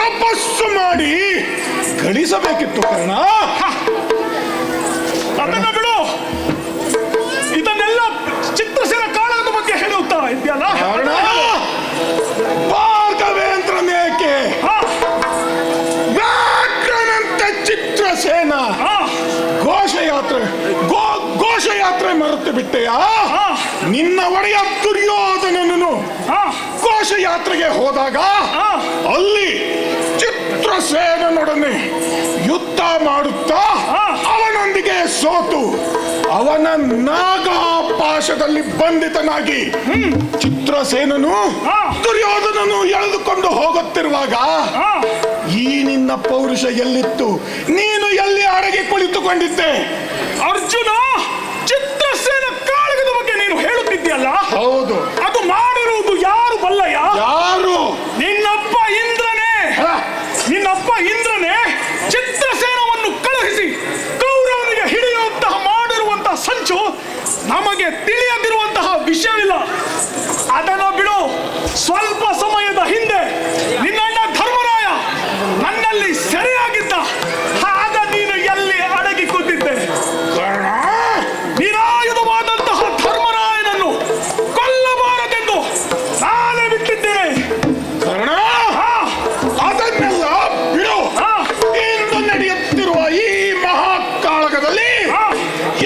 ತಪಸ್ಸು ಮಾಡಿ ಗಳಿಸಬೇಕಿತ್ತು ಕರ್ಣ. ಅದನ್ನ ಬಿಡು. ಇದನ್ನೆಲ್ಲ ಚಿತ್ರಸೇನ ಕಾಳಗದ ಬಗ್ಗೆ ಹೇಳುತ್ತಾ ಇದೆಯಲ್ಲ. ಭಾರ್ಗವೇಂದ್ರನೇಕೆ ವ್ಯಾಘ್ರನಂತೆ ಚಿತ್ರಸೇನ ಘೋಷಯಾತ್ರೆ ಮರೆತು ಬಿಟ್ಟೆಯಾ? ನಿನ್ನ ಒಡೆಯ ದುರ್ಯೋಧನನು ಘೋಷಯಾತ್ರೆಗೆ ಹೋದಾಗ ಅಲ್ಲಿ ಚಿತ್ರಸೇನನೊಡನೆ ಯುದ್ಧ ಮಾಡುತ್ತಾ ಅವನೊಂದಿಗೆ ಸೋತು ಅವನ ನಾಗಾಪಾಶದಲ್ಲಿ ಬಂಧಿತನಾಗಿ ಚಿತ್ರಸೇನನು ದುರ್ಯೋಧನನು ಎಳೆದುಕೊಂಡು ಹೋಗುತ್ತಿರುವಾಗ ಈ ನಿನ್ನ ಪೌರುಷ ಎಲ್ಲಿತ್ತು? ನೀನು ಎಲ್ಲಿ ಅಡಗಿ ಕುಳಿತುಕೊಂಡಿದ್ದೆ? ಅರ್ಜುನ, ಚಿತ್ರಸೇನ ಕಾಳಗದ ಬಗ್ಗೆ ನೀನು ಹೇಳುತ್ತಿದ್ದೀಯಲ್ಲ? ಹೌದು. ಅದು ಮಾಡಿರುವುದು ಯಾರು ಬಲ್ಲಯ್ಯ? ಯಾರು? ನಿನ್ನಪ್ಪ ಇಂದ್ರನೇ. ನಿನ್ನಪ್ಪ ಇಂದ್ರನೇ ಚಿತ್ರಸೇನವನ್ನು ಕಳುಹಿಸಿ ಕೌರವನಿಗೆ ಹಿಡಿಯುವಂತಹ ಮಾಡಿರುವಂತಹ ಸಂಚು ನಮಗೆ ತಿಳಿಯದಿರುವಂತಹ ವಿಷಯವಿಲ್ಲ. ಅದನ್ನು ಬಿಡು. ಸ್ವಲ್ಪ ಸಮಯದ ಹಿಂದೆ ನಿನ್ನಣ್ಣ ಧರ್ಮರಾಯ ನನ್ನಲ್ಲಿ ಸೆರೆಯಾಗಿದ್ದ. ಆಗ ನೀನು ಎಲ್ಲಿ ಅಡಗಿ ಕೂತಿದ್ದೆ? ನಿರಾಯುಧವಾದಂತಹ ಧರ್ಮರಾಯನನ್ನು ಕೊಲ್ಲಬಾರದೆಂದು ನಾನೇ ಬಿಟ್ಟಿದ್ದೇನೆ. ಅದನ್ನೆಲ್ಲ ಬಿಡು. ಇಂದು ನಡೆಯುತ್ತಿರುವ ಈ ಮಹಾಕಾಳಗದಲ್ಲಿ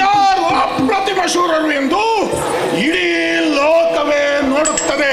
ಯಾರು ಅಪ್ರತಿಮ ಶೂರರು ಎಂದು ಇಡೀ ಲೋಕವೇ ನೋಡುತ್ತದೆ.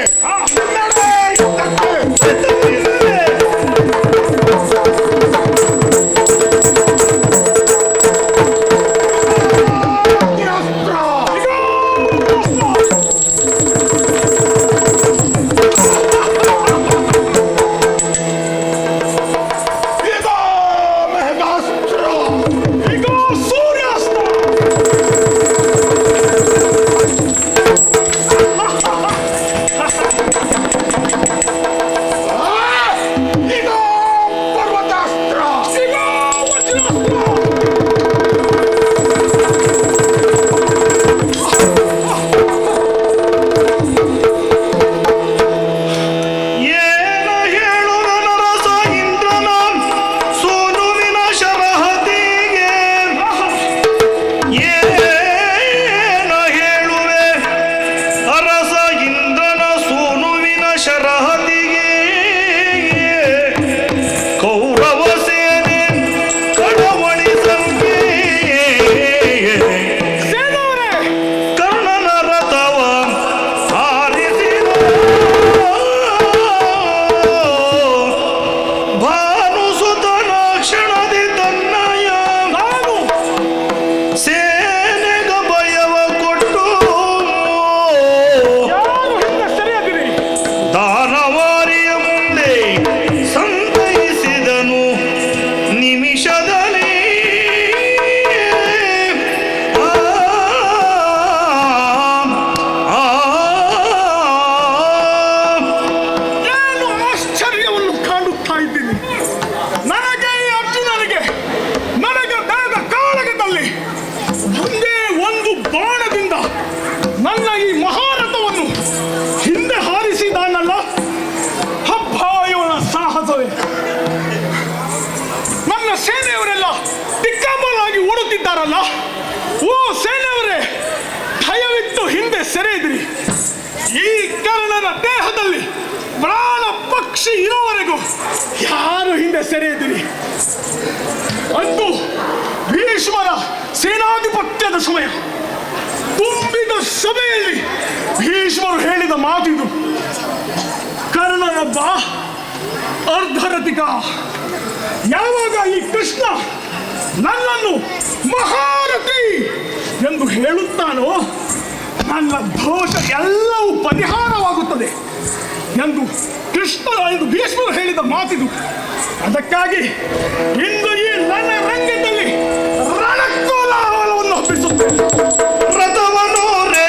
ಓ ಸೇನೆಯವರೇ, ದಯವಿಟ್ಟು ಹಿಂದೆ ಸೆರೆಯಿದಿರಿ. ಈ ಕರ್ಣನ ದೇಹದಲ್ಲಿ ಪ್ರಾಣ ಪಕ್ಷಿ ಇರೋವರೆಗೂ ಯಾರು ಹಿಂದೆ ಸೆರೆಯಿದಿರಿ. ಅಂತೂ ಭೀಷ್ಮರ ಸೇನಾಧಿಪತ್ಯದ ಸಮಯ ತುಂಬಿದ ಸಭೆಯಲ್ಲಿ ಭೀಷ್ಮರು ಹೇಳಿದ ಮಾತಿದು. ಕರ್ಣನೊಬ್ಬ ಅರ್ಧರತಿಕ. ಯಾವಾಗ ಈ ಕೃಷ್ಣ ನನ್ನನ್ನು ಮಹಾರಥಿ ಎಂದು ಹೇಳುತ್ತಾನೋ ನನ್ನ ದೋಷ ಎಲ್ಲವೂ ಪರಿಹಾರವಾಗುತ್ತದೆ ಎಂದು ಭೀಷ್ಮರು ಹೇಳಿದ ಮಾತಿದು. ಅದಕ್ಕಾಗಿ ಇಂದು ಈ ನನ್ನ ರಂಗದಲ್ಲಿ ರಣಕೋಲಾಹಲವನ್ನು ಹಬ್ಬಿಸುತ್ತೇನೆ. ರಥವನ್ನು ರೇ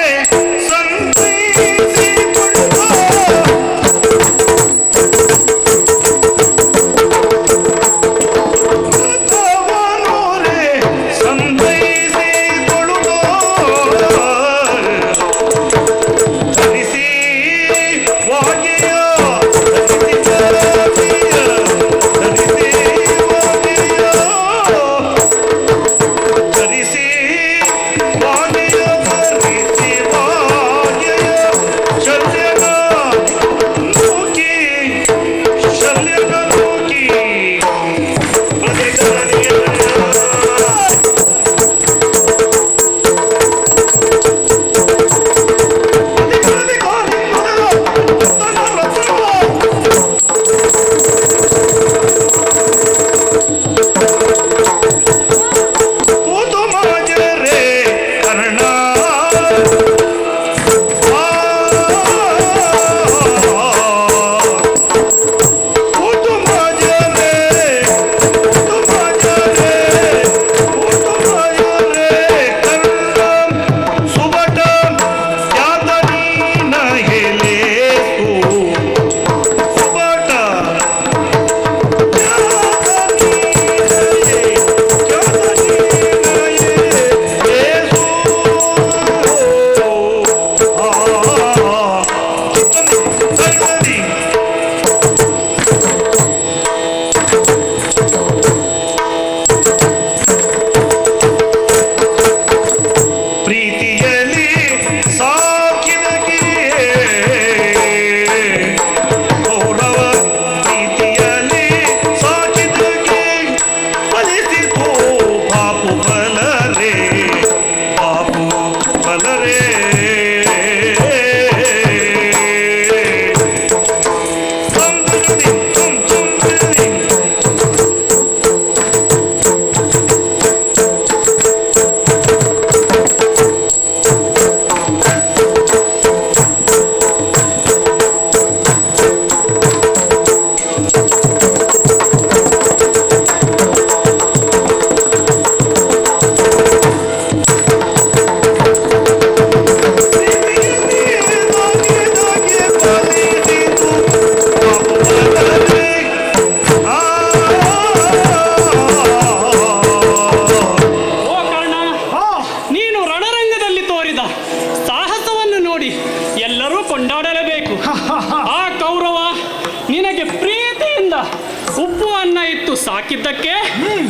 ಉಪ್ಪು ಅನ್ನ ಇತ್ತು ಸಾಕಿದ್ದಕ್ಕೆ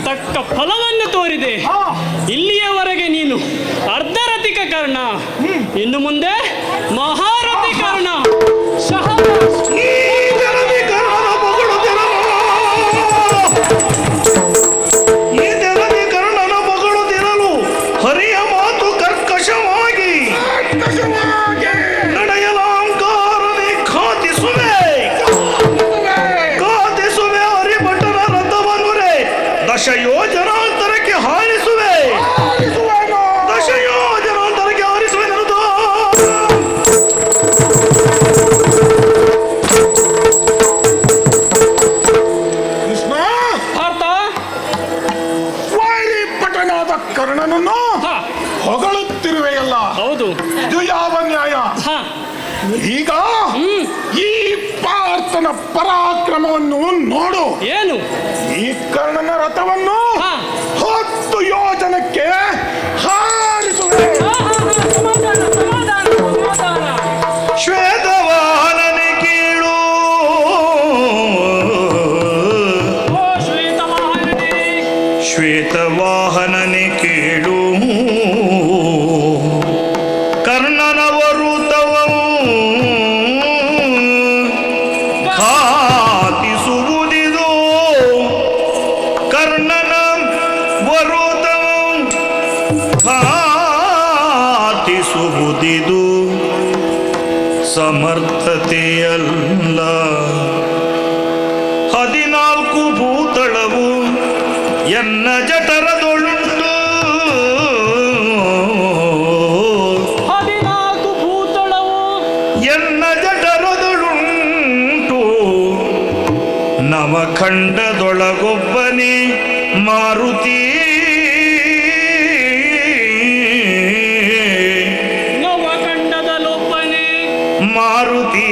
ತಕ್ಕ ಫಲವನ್ನು ತೋರಿದೆ. ಇಲ್ಲಿಯವರೆಗೆ ನೀನು ಅರ್ಧರಥಿಕ ಕರ್ಣ, ಇನ್ನು ಮುಂದೆ ಮಹಾರಥಿ ಕರ್ಣ. ಈ ಜನನಿ ಕರ್ಣನ ಬೊಗಳುತ್ತಿರಲು, ಈ ಜನನಿ ಕರ್ಣನ ಬೊಗಳುತ್ತಿರಲು ಹರಿಯ ಮಾತು ಕರ್ಕಶವಾಗಿ ನಡೆಯಲಾಂಕಾರನೆ ಖಾತಿಸುವೆ ಹರಿಭಟನ ರಥವನ್ನುರೆ ದಶಯೋಜನಾಂತರಕ್ಕೆ ಹಾರಿಸುವೆ, ದಶಯೋಜನಾಂತರಕ್ಕೆ ಹಾರಿಸುವೆ ನನ್ನದು. ಕೃಷ್ಣ, ಭಾರತ ವಾಯುಪಟನಾದ ಕರ್ಣನನ್ನು ಹೊಗಳುತ್ತಿರುವೆಯಲ್ಲ, ಹೌದು. ಇದು ಯಾವ ನ್ಯಾಯ? ಹ ಈಗ ಈ ಪಾರ್ಥನ ಪರಾಕ್ರಮವನ್ನು ನೋಡು. ಏನು? ಈ ಕರ್ಣನ ರಥವನ್ನು ಹಾ. 10 ಯೋಜನಕ್ಕೆ ಹಾರಿಸುವೆ. ಸಮಾಧಾನ ಸಮಾಧಾನ ಸಮಾಧಾನ. ಶ್ವೇತವಾಹನನೆ ಕೀಳು, ಓ ಶ್ವೇತವಾಹನನೇ, ಶ್ವೇತವಾಹನನೆ ಕೇಳು. ಕರ್ಣನ ವರುತವಂ ಖಾತಿಸುವುದಿದು, ಕರ್ಣನ ವರುತವಂ ಖಾತಿಸುವುದಿದು ಸಮರ್ಥತೆಯಲ್ಲ. 14 ಭೂತಳವು ಎನ್ನ ಜಠರದೊಳುಂಟು, 14 ಭೂತಳವು ಎನ್ನ ಜಠರದೊಳುಂಟು. ನವಖಂಡದೊಳಗೊಬ್ಬನೇ ಮಾರುತಿ, ನವಖಂಡದಲ್ಲೊಬ್ಬನೇ ಮಾರುತಿ.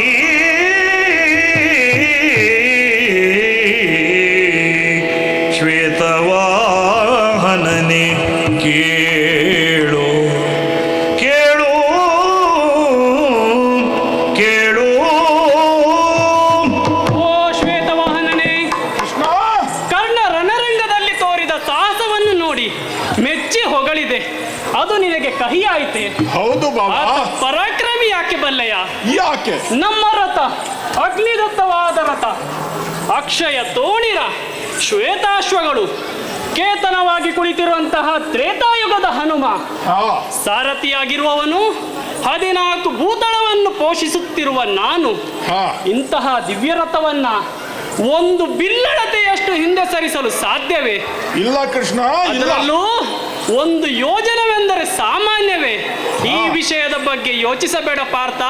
ಶ್ವೇತವಾಹನನೆ ಕೇಳು, ಕೇಳು, ಕೇಳು. ಓ ಶ್ವೇತವಾಹನನೇ, ಕೃಷ್ಣ, ಕರ್ಣ ರಣರಂಗದಲ್ಲಿ ತೋರಿದ ಸಾಹಸವನ್ನು ನೋಡಿ ಮೆಚ್ಚಿ ಹೊಗಳಿದೆ. ಅದು ನಿನಗೆ ಕಹಿಯಾಯಿತೆ? ಹೌದು ಬಾಬಾ. ಆತ ಪರಾಕ್ರಮಿ ಯಾಕೆ ಬಲ್ಲೆಯ? ಯಾಕೆ? ನಮ್ಮ ರಥ ಅಗ್ನಿದತ್ತವಾದ ರಥ, ಅಕ್ಷಯ ತೋಣಿರ ಶ್ವೇತಾಶ್ವಗಳು, ಕೇತನವಾಗಿ ಕುಳಿತಿರುವಂತಹ ತ್ರೇತಾಯುಗದ ಹನುಮ, ಹಾ, ಸಾರಥಿಯಾಗಿರುವವನು 14 ಭೂತಳವನ್ನು ಪೋಷಿಸುತ್ತಿರುವ ನಾನು, ಹಾ. ಇಂತಹ ದಿವ್ಯ ರಥವನ್ನ ಒಂದು ಬಿಲ್ಲಳತೆಯಷ್ಟು ಹಿಂದೆ ಸರಿಸಲು ಸಾಧ್ಯವೇ? ಇಲ್ಲ ಕೃಷ್ಣ, ಇಲ್ಲ. ಅದರಲ್ಲೂ ಒಂದು ಯೋಜನವೆಂದರೆ ಸಾಮಾನ್ಯವೇ? ಈ ವಿಷಯದ ಬಗ್ಗೆ ಯೋಚಿಸಬೇಡ ಪಾರ್ಥ,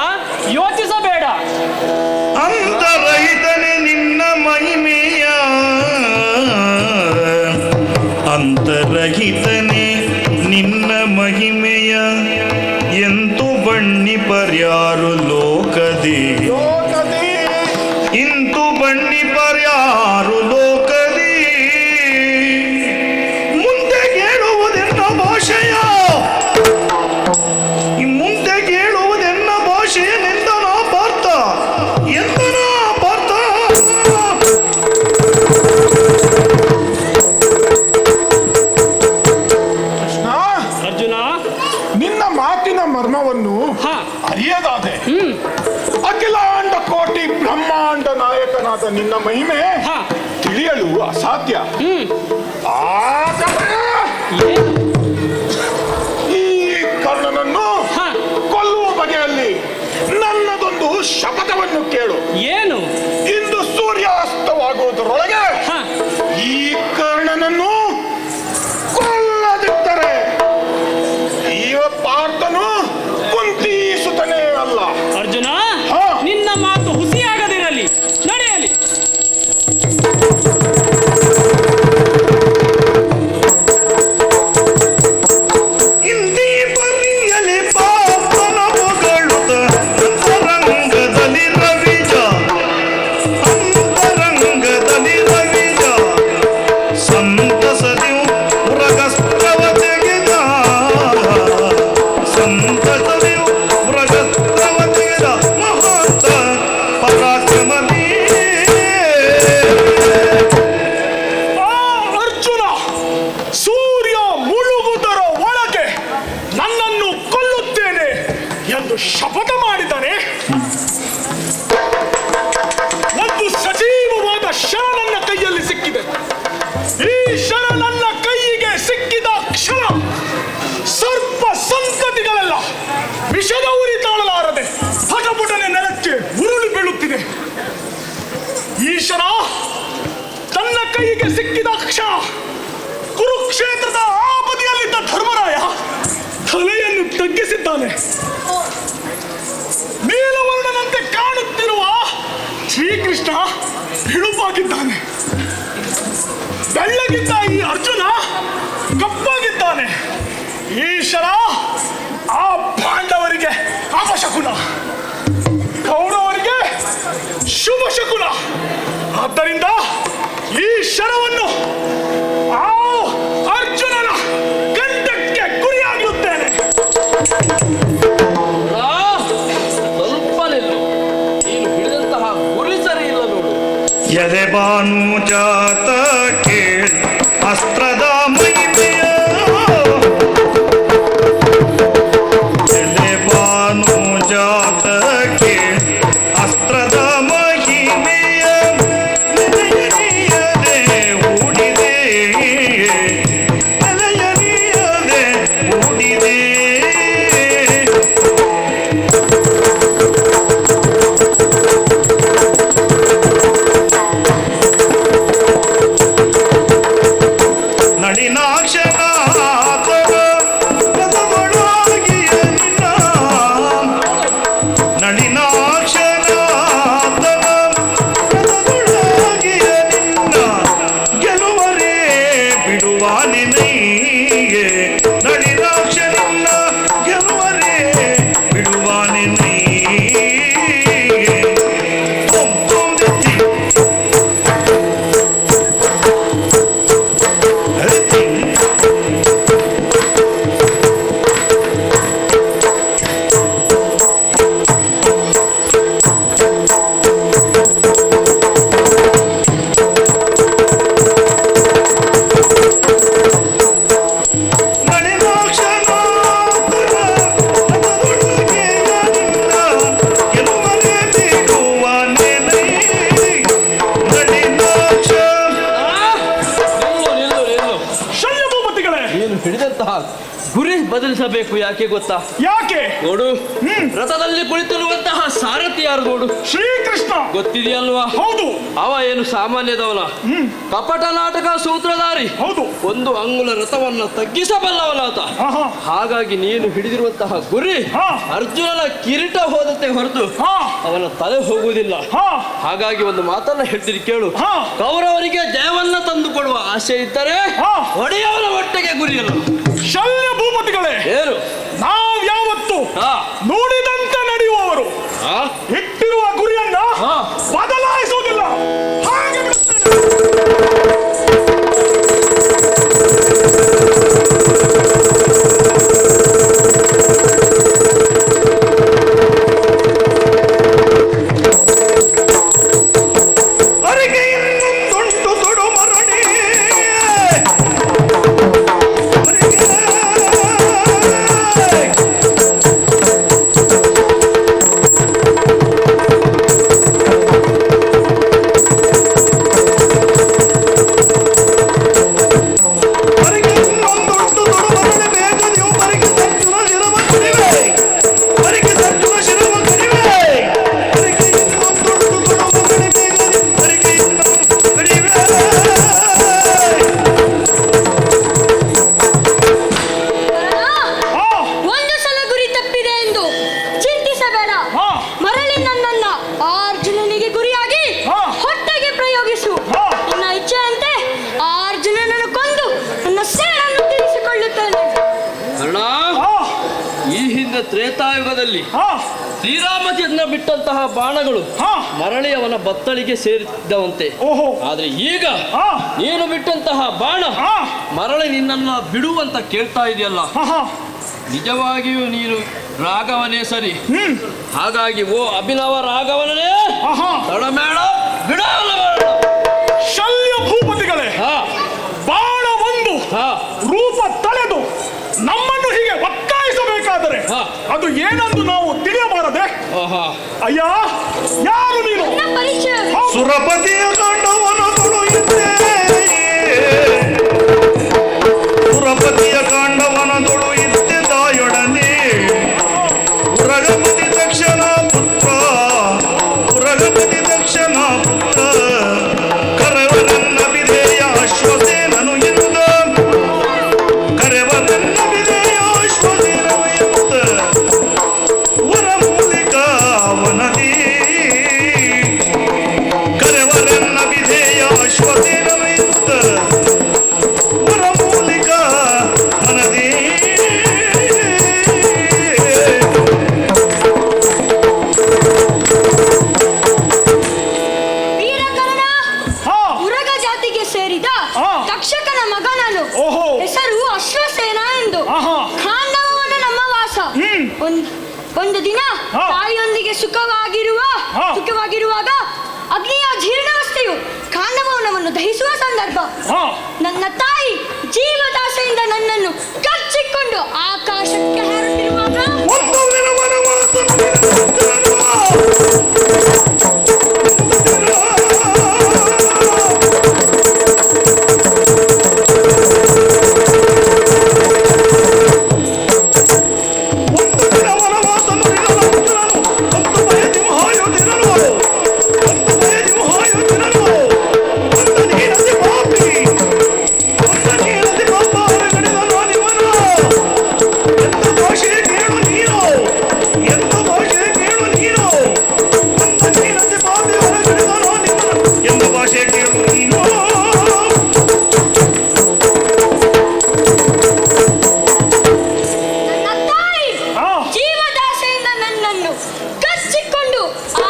ಯೋಚಿಸಬೇಡ. ಅಂತರಹಿತನೆ ನಿನ್ನ ಮಹಿಮೆಯ, ಅಂತರಹಿತನೆ ನಿನ್ನ ಮಹಿಮೆಯ. ಎಂತು ಬಣ್ಣಿ ಪರ್ಯಾರು ಲೋಕದಿ, ಲೋಕದಿ ಇಂತು ಬಣ್ಣಿ ಪರ್ಯಾರು ಲೋಕದಿ. ಮುಂದೆ ಕೇಳುವುದೆನ್ನ ಭಾಷೆಯ, ಮುಂದೆ ಕೇಳುವುದೆನ್ನ ಭಾಷೆಯ ನಿಂದನ ಪಾರ್ಥ, ಎಂದನ ಪಾರ್ಥ. ಕೃಷ್ಣ, ಅರ್ಜುನ, ನಿನ್ನ ಮಾತಿನ ಮರ್ಮವನ್ನು ಹ ಅರಿಯದಾದೆ. ಅಖಿಲಾಂಡ ಕೋಟಿ ಬ್ರಹ್ಮಾಂಡ ನಾಯಕನಾದ ನಿನ್ನ ಮಹಿಮೆ ಹ ತಿಳಿಯಲು ಅಸಾಧ್ಯ. ಆದರೆ ಏನು? ಈ ಕರ್ಣನನ್ನು ಹ ಕೊಲ್ಲುವ ಬಗೆಯಲ್ಲಿ ನನ್ನದೊಂದು ಶಪಥವನ್ನು ಕೇಳು. ಏನು? ಇಂದು ಸೂರ್ಯಾಸ್ತವಾಗುವುದರೊಳಗೆ ಹ ಈ ಕರ್ಣನನ್ನು ಕೊಲ್ಲದಿದ್ದರೆ ಈ ಪಾರ್ಥನು ಕುಂತಿಸುತ್ತನೇ ಅಲ್ಲ. ಅರ್ಜುನ, ಹ. ನಿನ್ನ ಮಾತು ಹುಸಿಯಾಗದಿರಲಿ, ನಡೆಯಲಿ. ಕೈಗೆ ಸಿಕ್ಕಿದ ಕ್ಷಣ ಕುರುಕ್ಷೇತ್ರದ ಆ ಬದಿಯಲ್ಲಿದ್ದ ಧರ್ಮರಾಯ ತಲೆಯನ್ನು ತಗ್ಗಿಸಿದ್ದಾನೆ. ನೀಲವರ್ಣನಂತೆ ಕಾಣುತ್ತಿರುವ ಶ್ರೀಕೃಷ್ಣ ಬಿಳುಪಾಗಿದ್ದಾನೆ. ಬೆಳ್ಳಗಿದ್ದ ಈ ಅರ್ಜುನ ಕಪ್ಪಾಗಿದ್ದಾನೆ. ಈಶ್ವರ, ಆ ಪಾಂಡವರಿಗೆ ಅಪಶಕುನ, ಕೌರವರಿಗೆ ಶುಭ ಶಕುನ. ಆದ್ದರಿಂದ ಈ ಶರವನ್ನು ಆ ಅರ್ಜುನನ ಗಂಡಕ್ಕೆ ಗುರಿಯಾಗಿರುತ್ತೇನೆ. ಸ್ವಲ್ಪ ನಿಲ್ಲು. ನೀನು ಹಿಡಿದಂತಹ ಗುರಿ ಸರಿ ಇಲ್ಲ ನೋಡು. ಎದೆ ಭಾನುಜಾತ ಕೇಳ್ ಅಸ್ತ್ರದ ಮೈಮೆಯ, ಎದೆ ಭಾನುಜಾತ ಕೇಳ್ ಅಸ್ತ್ರದ ಮಹಿಮೆಯ, ನೆಲೆಯರಿಯದೆ ಊಡಿದೆ, ನೆಲೆಯರಿಯದೆ ಊಡಿದೆ. ನಳಿನಾಕ್ಷನಾಥನ ಪದದೊಳಗಿಯ ನಿನ್ನ, ನಳಿನಾಕ್ಷನಾಥನ ಪದದೊಳಗಿಯ ನಿನ್ನ, ಗೆಲುವರೇ ಬಿಡುವ ನಿನೈಗೆ, ನಳಿನಾಕ್ಷನಿನ್ನ ಗೆಲುವರೇ ಬಿಡುವ ನಿನೈಗೆ. ಒಬ್ಬೊಂದಿತ್ತಿ ಅರಿತಿ ನಳಿನಾಕ್ಷನಾಥನ ಪದದೊಳಗೆಯ ನಿನ್ನ, ಗೆಲುವರೇ ಬಿಡುವ ನಿನೈಗೆ, ನಳಿನಾಕ್ಷ. ನಿಲ್ಲು ನಿಲ್ಲು ನಿಲ್ಲು. ಶಲ್ಯಭೂಪತಿಗಳೇ, ನೀನು ಹಿಡಿದಂತಹ ಗುರಿ ಬದಲಿಸಬೇಕು. ಯಾಕೆ ಗೊತ್ತಾ? ಯಾಕೆ? ನೋಡು, ರಥದಲ್ಲಿ ಕುಳಿತಿರುವಂತಹ ಸಾರಥಿ ಯಾರು ನೋಡು. ಶ್ರೀಕೃಷ್ಣ. ಗೊತ್ತಿದೆಯಲ್ವಾ? ಹೌದು ಅವ ಏನು ಸಾಮಾನ್ಯದವನ, ಕಪಟ ನಾಟಕ ಸೂತ್ರಧಾರಿ. ಹೌದು. ಒಂದು ಅಂಗುಲ ರಥವನ್ನ ತಗ್ಗಿಸಬಲ್ಲವನಾತ. ಆಹಾ. ಹಾಗಾಗಿ ನೀನು ಹಿಡಿದಿರುವಂತಹ ಗುರಿ ಹಾ. ಅರ್ಜುನನ ಕಿರೀಟ ಹೋದಂತೆ ಹೊರತು ಹಾ. ಅವನ ತಲೆ ಹೋಗುವುದಿಲ್ಲ. ಹಾ. ಹಾಗಾಗಿ ಒಂದು ಮಾತನ್ನ ಹೇಳ್ತೀನಿ ಕೇಳು. ಹಾ. ಕೌರವರಿಗೆ ಜಯವನ್ನ ತಂದುಕೊಡುವ ಆಸೆ ಇದ್ದರೆ ಹಾ. ಒಡೆಯವನ ಹೊಟ್ಟೆಗೆ ಗುರಿಯಲ್ಲ. ಶಲ್ಯಭೂಪತಿಗಳೇ, ಏನು? ನಾವ್ಯಾವತ್ತು ಹಾ. ನುಡಿದಂತೆ ನಡೆಯುವವರು. ಹಾ? ಇಟ್ಟಿರುವ ಗುರಿಯನ್ನ ಹಾ. ಬದಲಾಯಿಸುವುದಿಲ್ಲ. ಹಾಗೆ ಬಿಡುತ್ತೇನೆ. ಅರಿಗೆ ಇನ್ನೊಂದುಂಟು ತೊಡು ಮರಣಿ, ಅರಿಗೆ ತ್ರೇತಾಯುಗದಲ್ಲಿ ಹಾ ಶ್ರೀರಾಮಚಂದ್ರ ಬಿಟ್ಟಂತಹ ಬಾಣಗಳು ಹಾ ಮರಳಿ ಅವನ ಬತ್ತಳಿಗೆ ಸೇರಿದ್ದವಂತೆ. ಓಹೋ ಆದ್ರೆ ಈಗ ಹಾ ನೀನು ಬಿಟ್ಟಂತಹ ಬಾಣ ಹಾ ಮರಳಿ ನಿನ್ನನ್ನ ಬಿಡುವಂತ ಕೇಳ್ತಾ ಇದೆಯಲ್ಲ, ಹಾ ನಿಜವಾಗಿಯೂ ನೀನು ರಾಘವನೇ ಸರಿ. ಹಾಗಾಗಿ ಓ ಅಭಿನವ ರಾಘವನೇ, ಆಹಾ ತಡಮೇಳ ಬಿಡವಲ್ಲ ಶಲ್ಯ ಭೂಪತಿಗಳೇ, ಹಾ ಬಾಣ ಒಂದು ಹಾ ರೂಪ ತಳೆದು ನಮ್ಮನ್ನು ಹೀಗೆ ಒತ್ತಾಯಿಸಬೇಕಾದರೆ ಹಾ. ಅದು ಏನೆಂದು ನಾವು ತಿಳಿಯಬಾರದೆ. ಆಹಾ ಅಯ್ಯ, ಯಾರು ನೀನು? ಹೌದು. ಸುರಪತಿಯ ಕಾಂಡವನ ತುಳುಯಿದ್ದೆ, ಸುರಪತಿಯ ಕಾಂಡವನ ತುಳುಯಿದ್ದೆ ತಾಯೊಡನೆ, ಉರಗಪತಿ ದಕ್ಷನ ಪುತ್ರ, ಉರಗಪತಿ ದಕ್ಷನ ಪುತ್ರ, ಕರವರನ್ನ ಬಿದೆ ಒಂದು ದಿನ ಹಾ. ತಾಯಿಯೊಂದಿಗೆ ಹಾ. ಸುಖವಾಗಿರುವಾಗ ಅಗ್ನಿಯ ಜೀರ್ಣಾವಸ್ಥೆಯು ಕಾಂಡವನವನ್ನು ದಹಿಸುವ ಸಂದರ್ಭ. ಹಾ. ನನ್ನ ತಾಯಿ ಜೀವದಾಸೆಯಿಂದ ನನ್ನನ್ನು ಕಚ್ಚಿಕೊಂಡು ಆಕಾಶಕ್ಕೆ ಹಾರುತ್ತಿರುವಾಗ ಒಂದು ದಿನ ವನವಾಸನು ನಿರತನಾಗುವ. ಒಂದು ದಿನ ವನವಾಸನು ನಿರತನಾಗುವನು. ಒಂದು ಬಯದಿ ಮಹಾಯೋಧನನು. ಒಂದು ಬಯದಿ ಮಹಾಯೋಧನನು. ಒಂದು ನೀರದಿ ಪಾಪಿ. ಒಂದು ನೀರದಿ ಪಾಪ ಹೊರಗಡೆದನು ಅನಿವನ. ಎಂತ ಭಾಷೆ ಕೇಳು ನೀನು. ಎಂತ ಭಾಷೆ ಕೇಳು ನೀನು. ಒಂದು ನೀರದಿ ಪಾಪಿ ಹೊರಗಡೆದನು ಅನಿವನ. ಎಂತ ಭಾಷೆ ಕೇಳು ನೀನು. ನನ್ನ ತಾಯಿ ಹಾ. ಜೀವದಾಸೆಯಿಂದ ನನ್ನನ್ನು ಕಚ್ಚಿಕೊಂಡು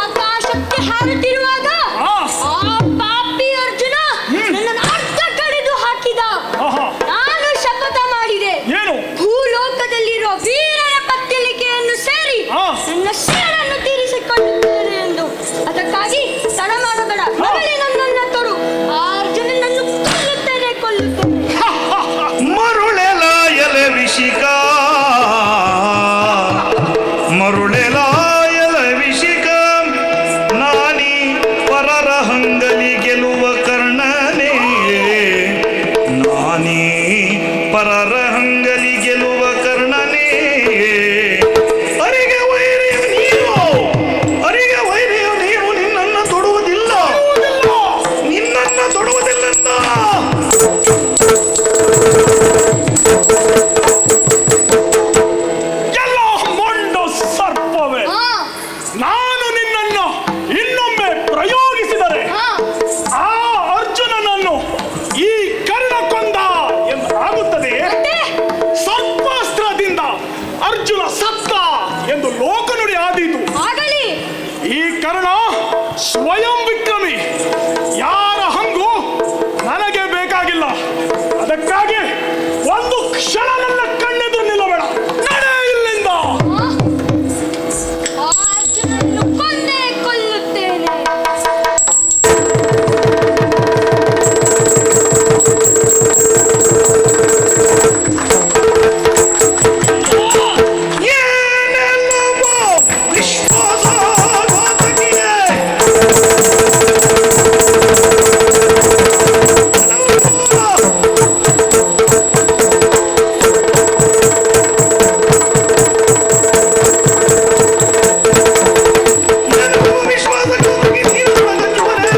ಆಕಾಶಕ್ಕೆ ಹಾರುತ್ತಿರುವಾಗ ಹಾ. ಆ ಪಾಪಿ ಅರ್ಜುನ ನನ್ನನ್ನು ಅರ್ಧ ಕಡಿದು ಹಾಕಿದ. ಆಹಾ. ನಾನು ಶಪಥ ಮಾಡಿದೆ, ಏನು? ಭೂಲೋಕದಲ್ಲಿರುವ ವೀರರ ಪತ್ತಿಲಿಕೆಯನ್ನು ಸೇರಿ ಹಾ. ನನ್ನ ಸೇಡನ್ನು ತೀರಿಸಿಕೊಳ್ಳುತ್ತೇನೆ ಎಂದು. ಅದಕ್ಕಾಗಿ ತಡ ಮಾಡಬೇಡ, ಮರಳಿ ನನ್ನನ್ನು ತೊಡು. ಆ ಅರ್ಜುನನನ್ನು ಕೊಲ್ಲುತ್ತೇನೆ. ಮರುಳೆಲ ಎಲೆ ವಿಷಿಕ. ಮರುಳೆಲ ಎಲೆ ವಿಷಿಕ. ನಾನಿ ಪರರ ಹಂಗಲಿ ಗೆಲುವ ಕರ್ಣನೇ. ನಾನಿ ಪರರ ಹಂಗಲಿ ಗೆಲುವ ಕರ್ಣನೇ. ಅರಿಗೆ ವೈರಿಯು ನೀನು. ಅರಿಗೆ ವೈರಿಯು ನೀನು. ನಿನ್ನನ್ನು ತೊಡುವುದಿಲ್ಲ. ನಿನ್ನನ್ನು ತೊಡುವುದಿಲ್ಲ. ಎಲ್ಲ ಮೊಂಡು ಸರ್ಪವೇ, ಹಾ, ನಾನು ನಿನ್ನನ್ನು ಇನ್ನೊಮ್ಮೆ ಪ್ರಯೋಗಿಸಿದರೆ ಹಾ. ಆ ಅರ್ಜುನನನ್ನು ಈ ಕರ್ಣ ಕೊಂದ ಎಂದು ಆಗುತ್ತದೆ. ಮತ್ತೆ? ಸರ್ಪಾಸ್ತ್ರದಿಂದ ಅರ್ಜುನ ಸತ್ತ ಎಂದು ಲೋಕನುಡಿ ಆದೀತು. ಆಗಲಿ. ಈ ಕರ್ಣ ಸ್ವಯಂ ವಿಕ್ರಮಿ. ಯಾರ ಹಂಗು ನನಗೆ ಬೇಕಾಗಿಲ್ಲ. ಅದಕ್ಕಾಗಿ ಒಂದು ಕ್ಷಣ ನನ್ನ ಕಣ್ಣೆದುರು ನಿಲ್ಲಬೇಡ. ನಡೆ ಇಲ್ಲಿಂದ. ಆ ಅರ್ಜುನನನ್ನು ಕೊಂದೇ ಕೊಲ್ಲುತ್ತೇನೆ. ಏನೆಲ್ಲವೋ ವಿಶ್ವಾಸಘಾತಕಿಯೇ. ಏನೆಲ್ಲವೋ ವಿಶ್ವಾಸಘಾತಕಿ ನೀನು ನನಗಂಜುವನೇ.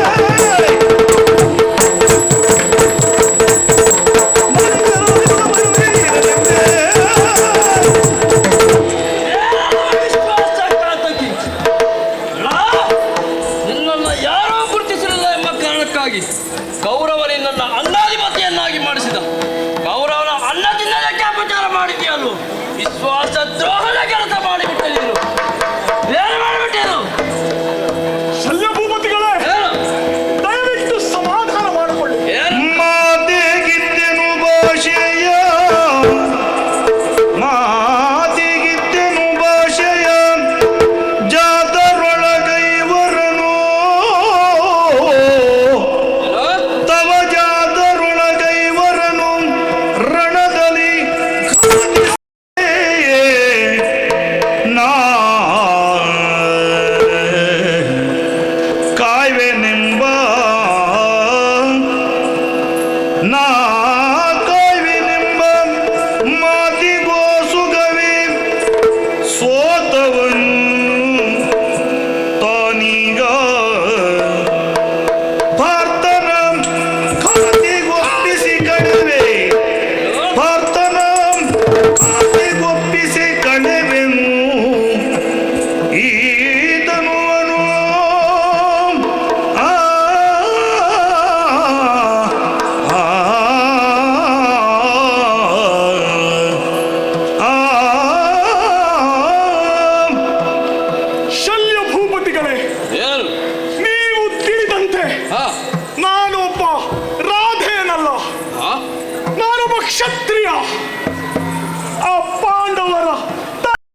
ಮನುಜರು ನಿನ್ನ ಮರುವೆ ಇರಲೆಂದೇ. ವಿಶ್ವಾಸಘಾತಕಿ. ನಿನ್ನನ್ನು ಯಾರೋ ಗುರುತಿಸಲಿಲ್ಲ ಎಂಬ ಕಾರಣಕ್ಕಾಗಿ ಕೌರವ ನಿನ್ನನ್ನು ಅನ್ನಾಧಿಪತಿಯನ್ನಾಗಿ ಮಾಡಿಸಿದ. ಕೌರವನ ಅನ್ನ ತಿನ್ನೋದಕ್ಕೆ ಅಪಚಾರ ಮಾಡಿದೆಯಲ್ವ. ವಿಶ್ವಾಸ ದ್ರೋಹದ ಕೆಲಸ ಮಾಡಿಬಿಟ್ಟೆ ನೀನು. ಏನು ಮಾಡಿಬಿಟ್ಟೇನು? ಶಲ್ಯ ಭೂಪತಿಗಳೇ, ಏನು? ದಯವಿಟ್ಟು ಸಮಾಧಾನ ಮಾಡಿಕೊಳ್ಳಿ. ಏನು? ಮಾತೆಗಿದ್ದೆನು ಭಾಷೆಯ. ಮಾತೆಗಿದ್ದೆನು ಭಾಷೆಯ. ಜಾತರೊಳಗೈವರನು. ಏನು? ತವ ಜಾತರೊಳಗೈವರನು ರಣದಲ್ಲಿ ನಾ ಕಾಯ್ವೆನೆಂಬ. ನಾ ಕಾಯ್ವೆನೆಂಬ ಮಾತಿಗೋ ಸುಗವೇ ಸೋತವನು ತಾನೀಗ. ಭಾರತನ ಖಾತೆಗೊಪ್ಪಿಸಿ ಕಳೆವೆ. ಭಾರತನ ಖಾತೆಗೊಪ್ಪಿಸಿ ಕಳೆವೆನು. ಈ